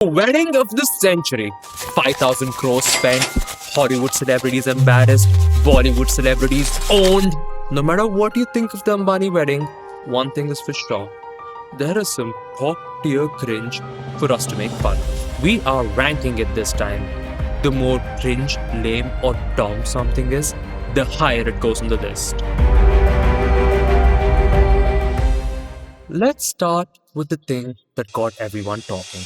Wedding of the century. 5,000 crores spent. Hollywood celebrities embarrassed. Bollywood celebrities owned. No matter what you think of the Ambani wedding, one thing is for sure. There is some top tier cringe for us to make fun. We are ranking it this time. The more cringe, lame, or dumb something is, the higher it goes on the list. Let's start with the thing that got everyone talking.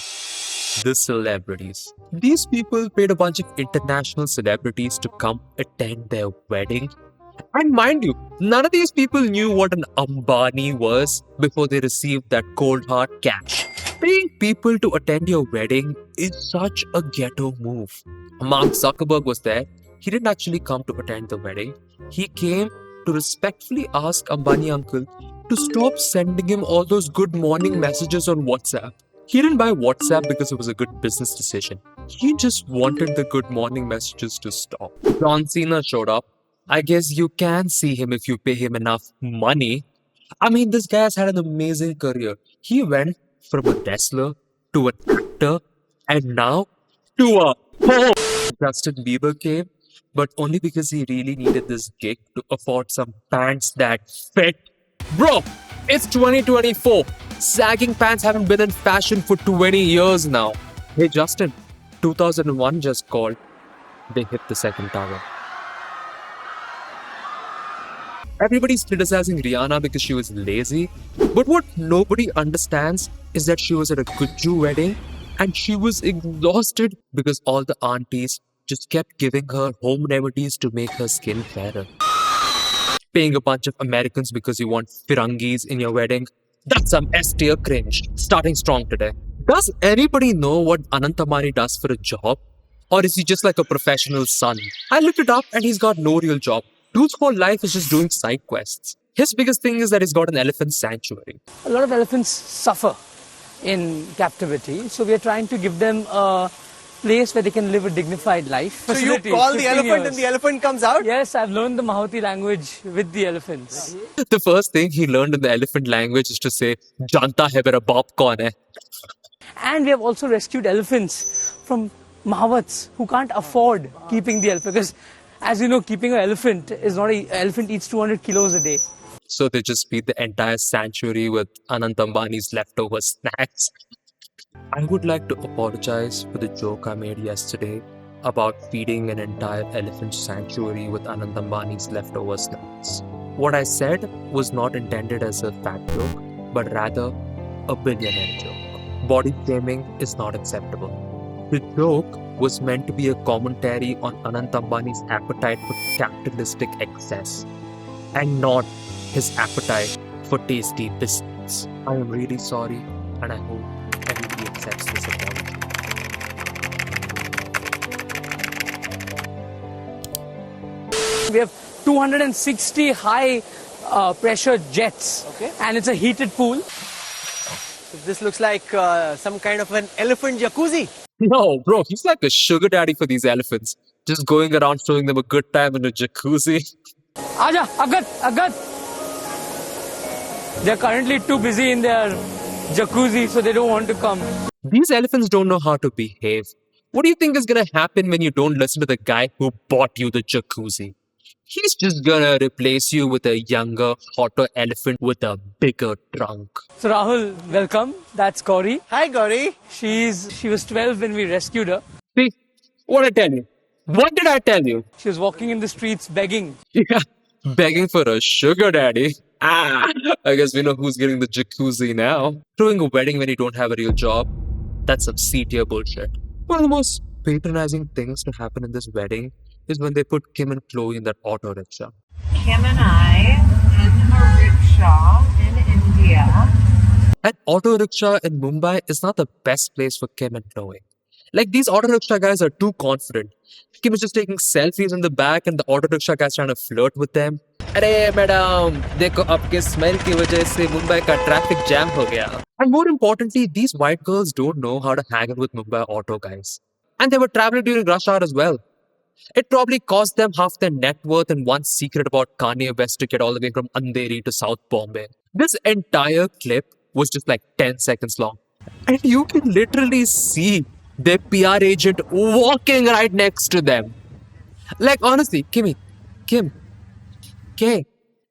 The celebrities. These people paid a bunch of international celebrities to come attend their wedding. And mind you, none of these people knew what an Ambani was before they received that cold hard cash. Paying people to attend your wedding is such a ghetto move. Mark Zuckerberg was there. He didn't actually come to attend the wedding. He came to respectfully ask Ambani uncle to stop sending him all those good morning messages on WhatsApp. He didn't buy WhatsApp because it was a good business decision. He just wanted the good morning messages to stop. John Cena showed up. I guess you can see him if you pay him enough money. I mean, this guy has had an amazing career. He went from a wrestler to an actor and now to a ho. Justin Bieber came, but only because he really needed this gig to afford some pants that fit. Bro, it's 2024. Sagging pants haven't been in fashion for 20 years now. Hey Justin, 2001 just called. They hit the second tower. Everybody's criticizing Rihanna because she was lazy. But what nobody understands is that she was at a Guju wedding and she was exhausted because all the aunties just kept giving her home remedies to make her skin fairer. Paying a bunch of Americans because you want Firangis in your wedding. That's some S-tier cringe. Starting strong today. Does anybody know what Anant Ambani does for a job? Or is he just like a professional son? I looked it up and he's got no real job. Dude's whole life is just doing side quests. His biggest thing is that he's got an elephant sanctuary. A lot of elephants suffer in captivity, so we are trying to give them a place where they can live a dignified life. So you call the elephant and the elephant comes out? Yes, I've learned the Mahoti language with the elephants. The first thing he learned in the elephant language is to say, Janta hai mera baap kaun hai? And we have also rescued elephants from Mahawats who can't afford keeping the elephant. Because, as you know, keeping an elephant is not an elephant eats 200 kilos a day. So they just feed the entire sanctuary with Anant Ambani's leftover snacks. I would like to apologize for the joke I made yesterday about feeding an entire elephant sanctuary with Anant Ambani's leftover snacks. What I said was not intended as a fat joke, but rather a billionaire joke. Body shaming is not acceptable. The joke was meant to be a commentary on Anant Ambani's appetite for capitalistic excess and not his appetite for tasty biscuits. I am really sorry and I hope everybody accepts this apology. We have 260 high pressure jets, and it's a heated pool. So this looks like some kind of an elephant jacuzzi. No, bro, he's like a sugar daddy for these elephants. Just going around showing them a good time in a jacuzzi. Aja, Agat. They're currently too busy in their jacuzzi, so they don't want to come. These elephants don't know how to behave. What do you think is gonna happen when you don't listen to the guy who bought you the jacuzzi? He's just gonna replace you with a younger, hotter elephant with a bigger trunk. So Rahul, welcome. That's Gauri. Hi, Gauri. She was 12 when we rescued her. See, what I tell you? What did I tell you? She was walking in the streets begging. Yeah, begging for a sugar daddy. I guess we know who's getting the jacuzzi now. Throwing a wedding when you don't have a real job, that's some C-tier bullshit. One of the most patronizing things to happen in this wedding is when they put Kim and Chloe in that auto rickshaw. Kim and I in a rickshaw in India. An auto rickshaw in Mumbai is not the best place for Kim and Chloe. Like, these auto rickshaw guys are too confident. Kim is just taking selfies in the back and the auto rickshaw guy's trying to flirt with them. Arey madam, dekho aapke smell ki wajah se Mumbai ka traffic jam ho gaya. And more importantly, these white girls don't know how to hang out with Mumbai auto guys. And they were traveling during rush hour as well. It probably cost them half their net worth and one secret about Kanye West to get all the way from Andheri to South Bombay. This entire clip was just like 10 seconds long. And you can literally see their PR agent walking right next to them. Like, honestly, Kim, K,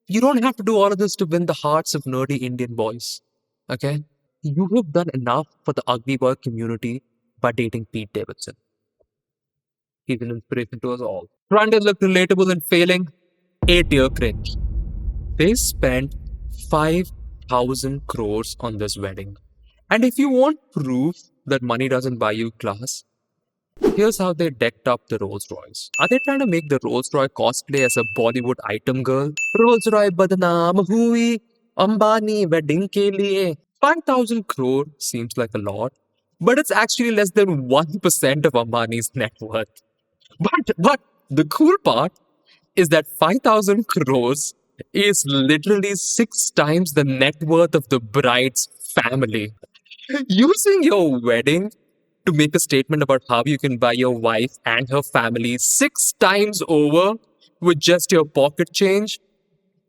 you don't have to do all of this to win the hearts of nerdy Indian boys. Okay? You have done enough for the ugly boy community by dating Pete Davidson. He's an inspiration to us all. Trying to look relatable and failing, 8-year cringe. They spent 5,000 crores on this wedding. And if you want proof that money doesn't buy you class, here's how they decked up the Rolls Royce. Are they trying to make the Rolls Royce cosplay as a Bollywood item girl? Rolls Royce badnaam hui, Ambani wedding ke liye. 5,000 crore seems like a lot, but it's actually less than 1% of Ambani's net worth. But the cool part is that 5,000 crores is literally 6 times the net worth of the bride's family. Using your wedding to make a statement about how you can buy your wife and her family 6 times over with just your pocket change.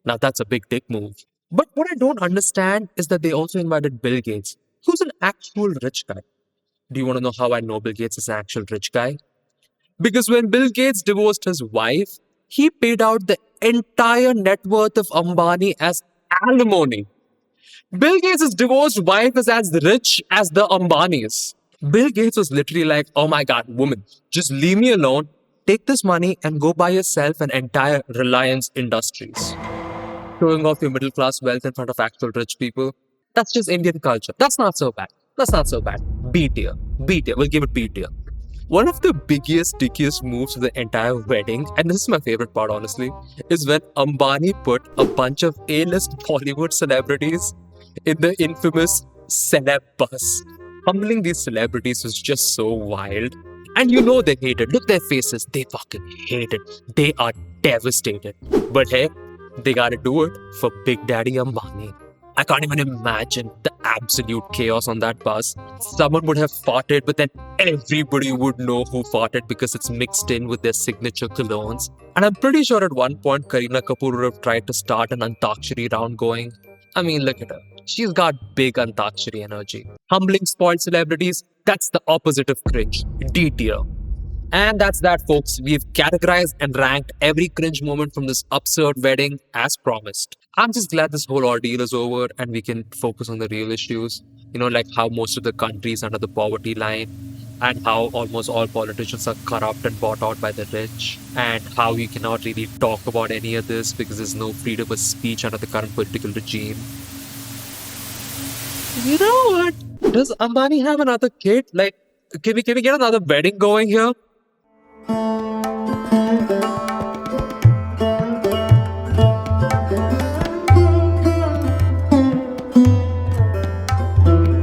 Now that's a big dick move. But what I don't understand is that they also invited Bill Gates, who's an actual rich guy. Do you want to know how I know Bill Gates is an actual rich guy? Because when Bill Gates divorced his wife, he paid out the entire net worth of Ambani as alimony. Bill Gates' divorced wife is as rich as the Ambanis. Bill Gates was literally like, oh my god, woman, just leave me alone, take this money and go buy yourself an entire Reliance Industries. Showing off your middle class wealth in front of actual rich people. That's just Indian culture. That's not so bad. That's not so bad. B tier. B tier. We'll give it B tier. One of the biggest, dickiest moves of the entire wedding, and this is my favorite part honestly, is when Ambani put a bunch of A-list Bollywood celebrities in the infamous Celeb Bus. Humbling these celebrities was just so wild. And you know they hate it. Look at their faces. They fucking hate it. They are devastated. But hey, they gotta do it for Big Daddy Ambani. I can't even imagine the absolute chaos on that bus. Someone would have farted, but then everybody would know who farted because it's mixed in with their signature colognes. And I'm pretty sure at one point Kareena Kapoor would have tried to start an Antakshari round going. I mean, look at her. She's got big Antakshari energy. Humbling spoiled celebrities, that's the opposite of cringe. D tier. And that's that, folks. We've categorized and ranked every cringe moment from this absurd wedding as promised. I'm just glad this whole ordeal is over and we can focus on the real issues. You know, like how most of the country is under the poverty line, and how almost all politicians are corrupt and bought out by the rich, and how you cannot really talk about any of this because there's no freedom of speech under the current political regime. You know what? Does Ambani have another kid? Like, can we get another wedding going here?